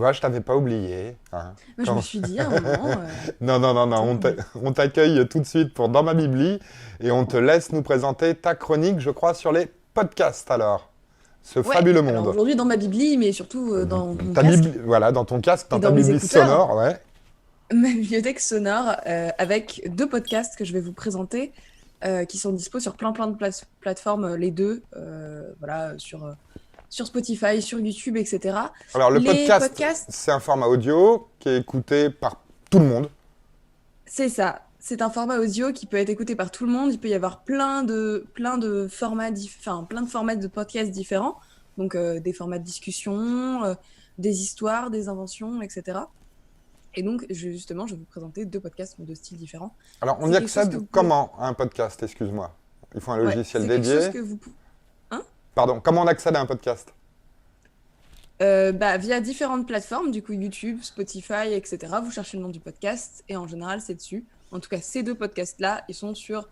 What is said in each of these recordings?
vois, je t'avais pas oublié. Hein. Moi, je me suis dit à un moment, Non, non, non, non, attends, on t'accueille tout de suite pour Dans ma Bibli et on te laisse nous présenter ta chronique, je crois, sur les podcasts alors. Ce ouais, fabuleux alors monde. aujourd'hui dans ma bibli, mais surtout dans mon Ta casque Bibli, voilà, dans ton casque, et dans ta dans mes Bibli écouteurs, sonore, ouais. ma bibliothèque sonore avec deux podcasts que je vais vous présenter qui sont dispo sur plein de plateformes, les deux, voilà, sur Spotify, sur YouTube, etc. Alors, le Les podcast, podcasts, c'est un format audio qui est écouté par tout le monde. c'est ça. C'est un format audio qui peut être écouté par tout le monde. Il peut y avoir plein de formats, enfin, plein de formats de podcasts différents. Donc, des formats de discussion, des histoires, des inventions, etc. Et donc, justement, je vais vous présenter deux podcasts de styles différents. Alors, on y C'est quelque chose que accède vous pouvez... comment à un podcast, excuse-moi? Il faut un Ouais, logiciel c'est quelque chose dédié. que vous... Hein. Pardon, comment on accède à un podcast? Bah, via différentes plateformes, du coup YouTube, Spotify, etc. Vous cherchez le nom du podcast et en général, c'est dessus. En tout cas, ces deux podcasts-là, ils sont sur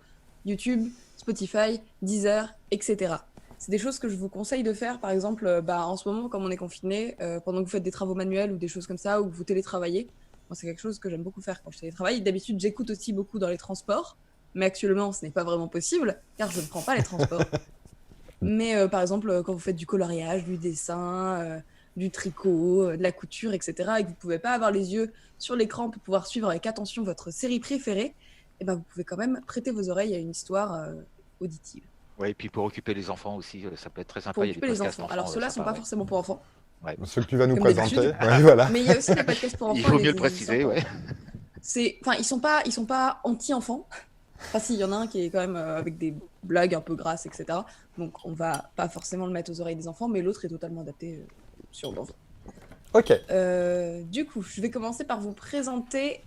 YouTube, Spotify, Deezer, etc. C'est des choses que je vous conseille de faire, par exemple, bah, en ce moment, comme on est confiné, pendant que vous faites des travaux manuels ou des choses comme ça, ou que vous télétravaillez. Moi, c'est quelque chose que j'aime beaucoup faire quand je télétravaille. D'habitude, j'écoute aussi beaucoup dans les transports, mais actuellement, ce n'est pas vraiment possible, car je ne prends pas les transports. Mais par exemple, quand vous faites du coloriage, du dessin, du tricot, de la couture, etc., et que vous ne pouvez pas avoir les yeux sur l'écran pour pouvoir suivre avec attention votre série préférée, eh ben, vous pouvez quand même prêter vos oreilles à une histoire auditive. Ouais, et puis pour occuper les enfants aussi, ça peut être très Pour sympa. Il y a des occuper les podcasts enfants. Alors enfants ceux-là ne sont sympas, pas ouais. forcément pour enfants, Ouais. Ceux que tu vas nous comme d'habitude. présenter. Ouais, voilà. Mais il y a aussi les podcasts pour Il enfants vaut et mieux le les préciser, ouais. Enfin, ils sont pas anti-enfants. Enfin, si, il y en a un qui est quand même avec des blagues un peu grasses, etc. Donc, on va pas forcément le mettre aux oreilles des enfants, mais l'autre est totalement adapté sur l'enfant. Ok. Du coup, je vais commencer par vous présenter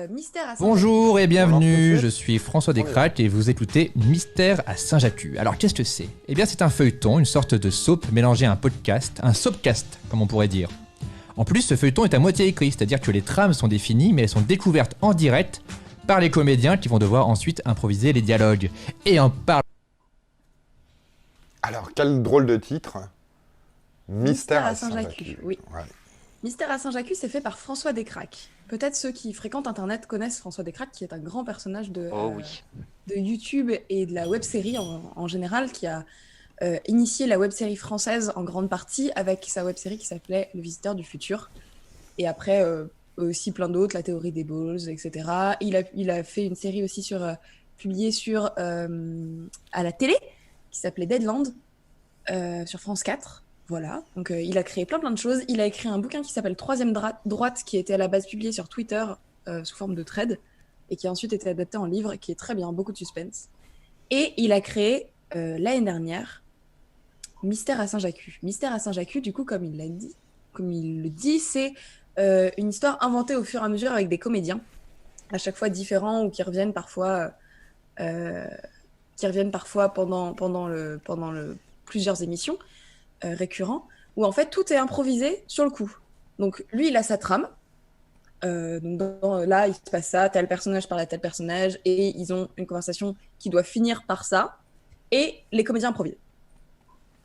Mystère à Saint-Jacques. Bonjour et On lance tout de bienvenue, suite. je suis François On y va. Descraques et vous écoutez Mystère à Saint-Jacques. Alors qu'est-ce que c'est? Eh bien c'est un feuilleton, une sorte de soap mélangé à un podcast, un soapcast comme on pourrait dire. En plus ce feuilleton est à moitié écrit, c'est-à-dire que les trames sont définies mais elles sont découvertes en direct par les comédiens qui vont devoir ensuite improviser les dialogues. Et en parlant... Alors, quel drôle de titre. Mystère à Saint-Jacques. Saint-Jacques. Oui. Ouais. Mystère à Saint-Jacques, c'est fait par François Descraques. Peut-être ceux qui fréquentent Internet connaissent François Descraques, qui est un grand personnage Oh oui. de YouTube et de la web-série en général, qui a initié la web-série française en grande partie avec sa web-série qui s'appelait Le Visiteur du Futur. Et après, aussi plein d'autres, La Théorie des Balls, etc. Il a fait une série aussi publiée à la télé, qui s'appelait Deadland, sur France 4. Voilà, donc il a créé plein de choses. Il a écrit un bouquin qui s'appelle Troisième droite, qui était à la base publié sur Twitter sous forme de thread, et qui a ensuite été adapté en livre, qui est très bien, beaucoup de suspense. Et il a créé l'année dernière Mystère à Saint-Jacques. Mystère à Saint-Jacques, du coup, comme il le dit, c'est une histoire inventée au fur et à mesure avec des comédiens, à chaque fois différents ou qui reviennent parfois pendant plusieurs émissions récurrents, où en fait tout est improvisé sur le coup. Donc lui, il a sa trame. Là, il se passe ça, tel personnage parle à tel personnage, et ils ont une conversation qui doit finir par ça, et les comédiens improvisent.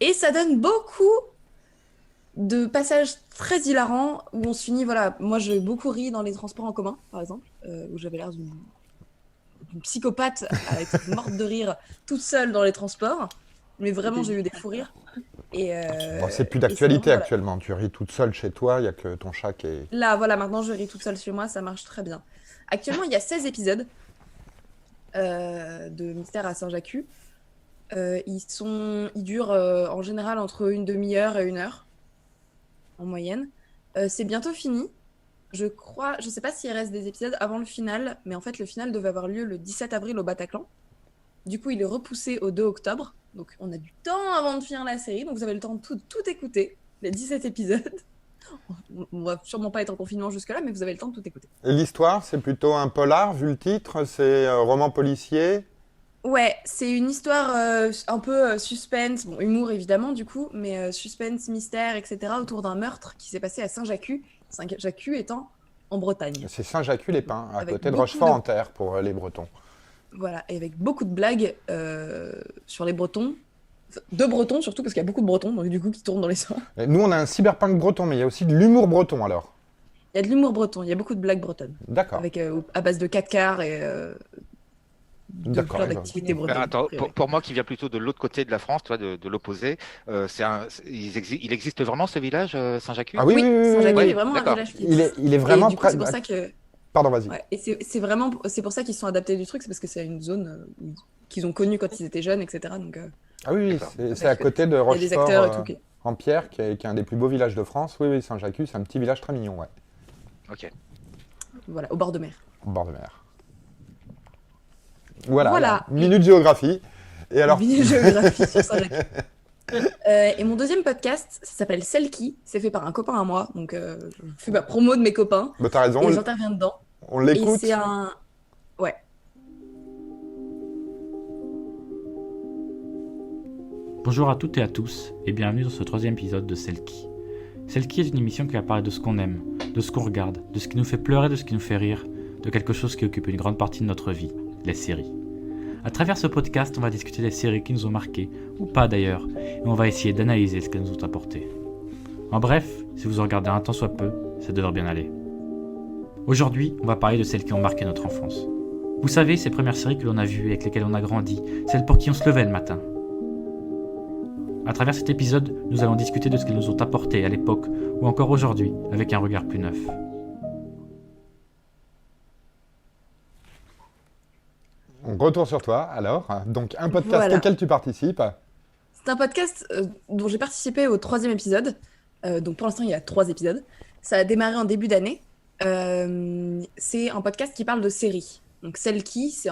Et ça donne beaucoup de passages très hilarants où on se finit, voilà, moi j'ai beaucoup ri dans les transports en commun, par exemple, où j'avais l'air d'une psychopathe à être morte de rire toute seule dans les transports, mais vraiment j'ai eu des fous rires. Bon, c'est plus et d'actualité vraiment, voilà. actuellement. Tu ris toute seule chez toi, il n'y a que ton chat qui est. Là, voilà, maintenant je ris toute seule chez moi, ça marche très bien. Actuellement, il y a 16 épisodes de Mystère à Saint-Jacques. Ils durent en général entre une demi-heure et une heure, en moyenne. C'est bientôt fini. Je crois, je sais pas s'il reste des épisodes avant le final, mais en fait, le final devait avoir lieu le 17 avril au Bataclan. Du coup, il est repoussé au 2 octobre. Donc, on a du temps avant de finir la série. Donc, vous avez le temps de tout écouter, les 17 épisodes. On va sûrement pas être en confinement jusque-là, mais vous avez le temps de tout écouter. Et l'histoire, c'est plutôt un polar, vu le titre. C'est roman policier. Ouais, c'est une histoire un peu suspense, bon, humour évidemment du coup, mais suspense, mystère, etc. autour d'un meurtre qui s'est passé à Saint-Jacques. Saint-Jacques étant en Bretagne. C'est Saint-Jacques-les-Pins, à Avec côté de beaucoup Rochefort-en-Terre, pour les Bretons. Voilà, et avec beaucoup de blagues sur les Bretons, De Bretons surtout, parce qu'il y a beaucoup de Bretons, donc du coup, qui tournent dans les sons. Et nous, on a un cyberpunk breton, mais il y a aussi de l'humour breton, alors. Il y a de l'humour breton, il y a beaucoup de blagues bretonnes, D'accord. avec à base de 4 quarts et de D'accord, plein ouais, d'activités Ben, bretonnes. a attends, priori. pour moi qui viens plutôt de l'autre côté de la France, tu vois, de l'opposé, il existe vraiment ce village, Saint-Jacques? Ah oui, oui, Oui, oui, oui, Saint-Jacques oui. est vraiment un D'accord. village qui Il est existe. vraiment Et du coup, près. c'est pour ça que. Pardon, vas-y. Ouais, et c'est pour ça qu'ils sont adaptés du truc, c'est parce que c'est une zone qu'ils ont connue quand ils étaient jeunes, etc. Donc, Ah oui, oui, D'accord. c'est à côté de il y a des acteurs et tout. Rochefort en Pierre, qui est un des plus beaux villages de France. Oui, oui, Saint-Jacques, c'est un petit village très mignon, ouais, Ok. Voilà, au bord de mer. au bord de mer. Voilà, Voilà. la minute géographie. Et alors, Géographie sur Saint-Jacques. Et mon deuxième podcast, ça s'appelle Celle qui, c'est fait par un copain à moi, donc je fais ma promo de mes copains bah, t'as raison, et j'interviens dedans. on Et l'écoute. c'est un. Ouais. Bonjour à toutes et à tous, et bienvenue dans ce 3e épisode de Celle qui. Celle qui est une émission qui va parler de ce qu'on aime, de ce qu'on regarde, de ce qui nous fait pleurer, de ce qui nous fait rire, de quelque chose qui occupe une grande partie de notre vie, les séries. À travers ce podcast, on va discuter des séries qui nous ont marqués, ou pas d'ailleurs, et on va essayer d'analyser ce qu'elles nous ont apporté. En bref, si vous en regardez un tant soit peu, ça devrait bien aller. Aujourd'hui, on va parler de celles qui ont marqué notre enfance. Vous savez, ces premières séries que l'on a vues et avec lesquelles on a grandi, celles pour qui on se levait le matin. À travers cet épisode, nous allons discuter de ce qu'elles nous ont apporté à l'époque ou encore aujourd'hui avec un regard plus neuf. On retourne sur toi, alors. Donc, un podcast Voilà. auquel tu participes. C'est un podcast dont j'ai participé au 3e épisode. Donc pour l'instant, il y a 3 épisodes. Ça a démarré en début d'année. C'est un podcast qui parle de séries. Donc celles qui, c'est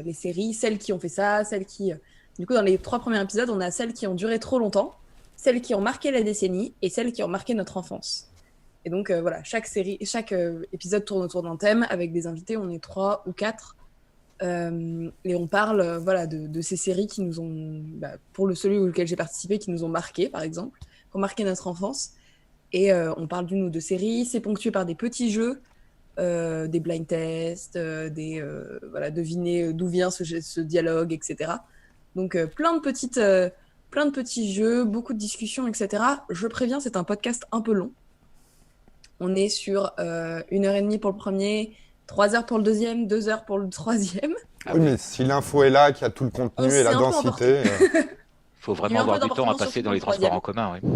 les séries, celles qui ont fait ça, celles qui... Du coup, dans les 3 premiers épisodes, on a celles qui ont duré trop longtemps, celles qui ont marqué la décennie et celles qui ont marqué notre enfance. Et donc voilà, chaque épisode tourne autour d'un thème avec des invités. On est 3 ou 4. Et on parle voilà, de ces séries qui nous ont, pour celui auquel j'ai participé, qui nous ont marqué, par exemple, qui ont marqué notre enfance. Et on parle d'une ou deux séries. C'est ponctué par des petits jeux, des blind tests, voilà, deviner d'où vient ce dialogue, etc. Donc plein de petits jeux, beaucoup de discussions, etc. Je préviens, c'est un podcast un peu long. On est sur 1h30 pour le premier, 3 heures pour le deuxième, 2 heures pour le troisième. Ah oui, oui. mais si l'info est là, qu'il y a tout le contenu et C'est la un peu densité. Faut Il y a vraiment un peu avoir du temps à d'importance, passer surtout dans les pour le transports en commun. Oui.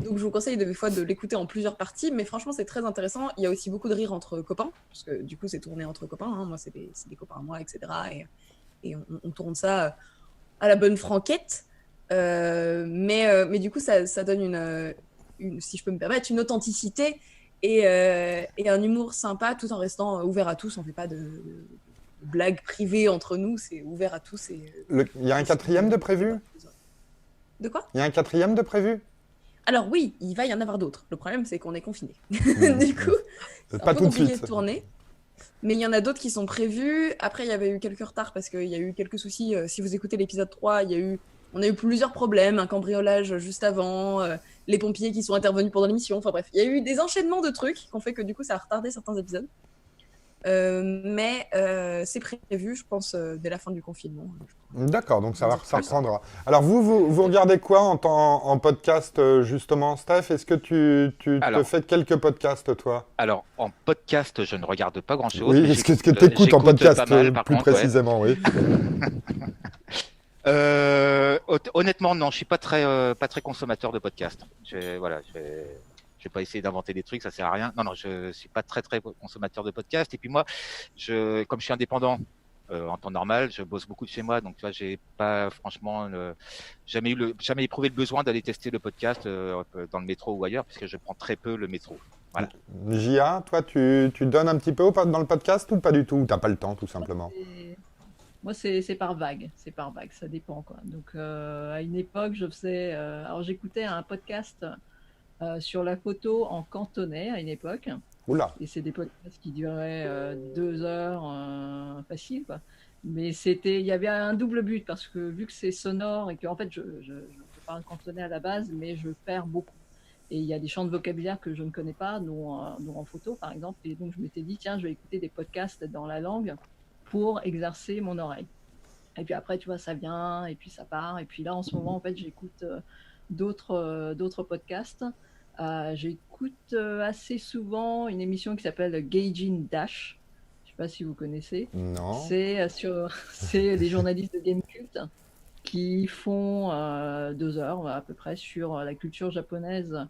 Donc je vous conseille des fois de l'écouter en plusieurs parties, mais franchement c'est très intéressant. Il y a aussi beaucoup de rire entre copains, parce que du coup c'est tourné entre copains, hein. Moi c'est des copains à moi, etc. Et on tourne ça à la bonne franquette. Mais du coup ça donne si je peux me permettre, une authenticité et un humour sympa tout en restant ouvert à tous. On fait pas de blagues privées entre nous, c'est ouvert à tous. Il y a un 4e de prévu? De quoi? Il y a un 4e de prévu? Alors oui, il va y en avoir d'autres. Le problème, c'est qu'on est confinés. Du coup, c'est Pas un peu tout de compliqué suite. de tourner. Mais il y en a d'autres qui sont prévus. Après, il y avait eu quelques retards parce qu'il y a eu quelques soucis. Si vous écoutez l'épisode 3, on a eu plusieurs problèmes. Un cambriolage juste avant, les pompiers qui sont intervenus pendant l'émission. Enfin bref, il y a eu des enchaînements de trucs qui ont fait que du coup, ça a retardé certains épisodes. Mais c'est prévu, je pense, dès la fin du confinement. D'accord, donc ça reprendra. Alors vous regardez quoi en podcast justement, Steph? Est-ce que tu te fais quelques podcasts, toi? Alors, en podcast, je ne regarde pas grand-chose. Oui, mais est-ce que tu écoutes j'écoute en podcast pas mal, par plus contre, ouais. précisément, oui. Honnêtement, non, je suis pas très consommateur de podcasts. Je vais pas essayer d'inventer des trucs, ça sert à rien. Non, je suis pas très consommateur de podcasts. Et puis moi, comme je suis indépendant en temps normal, je bosse beaucoup de chez moi, donc tu vois, j'ai pas franchement jamais éprouvé le besoin d'aller tester le podcast dans le métro ou ailleurs, puisque je prends très peu le métro. Voilà. Gia, toi, tu donnes un petit peu dans le podcast ou pas du tout? Ou t'as pas le temps, tout simplement? Moi, c'est par vague, ça dépend quoi. Donc, à une époque, alors j'écoutais un podcast sur la photo en cantonais à une époque, Oula. et c'est des podcasts qui duraient 2 heures facile quoi. Mais il y avait un double but parce que vu que c'est sonore et que en fait je parle cantonais à la base, mais je perds beaucoup. Et il y a des champs de vocabulaire que je ne connais pas, dont en photo par exemple. Et donc je m'étais dit tiens, je vais écouter des podcasts dans la langue pour exercer mon oreille. Et puis après, tu vois, ça vient, et puis ça part. Et puis là, en ce moment, en fait, j'écoute d'autres podcasts. J'écoute assez souvent une émission qui s'appelle Gaijin Dash. Je ne sais pas si vous connaissez. Non. C'est des journalistes de Gamecult qui font 2 heures à peu près sur la culture japonaise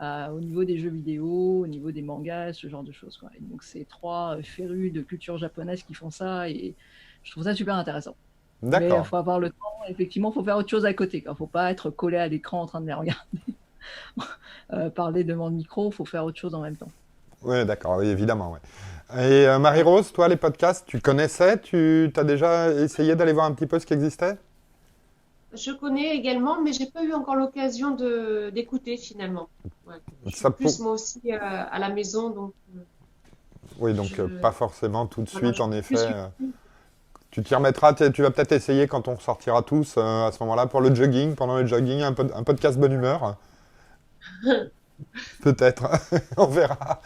au niveau des jeux vidéo, au niveau des mangas, ce genre de choses, quoi. Et donc, c'est 3 férus de culture japonaise qui font ça et je trouve ça super intéressant. Mais il faut avoir le temps. Effectivement, il faut faire autre chose à côté. Il ne faut pas être collé à l'écran en train de les regarder. Parler devant le micro, il faut faire autre chose en même temps. Oui, d'accord, oui, évidemment. Ouais. Et Marie-Rose, toi, les podcasts, tu connaissais? Tu as déjà essayé d'aller voir un petit peu ce qui existait? Je connais également, mais j'ai pas eu encore l'occasion d'écouter finalement. Ouais. Je suis plus moi aussi à la maison, donc. Oui, donc pas forcément tout de suite, en effet. Tu t'y remettras, tu vas peut-être essayer quand on sortira tous à ce moment-là pour le jogging, pendant le jogging, un podcast bonne humeur. Peut-être, on verra.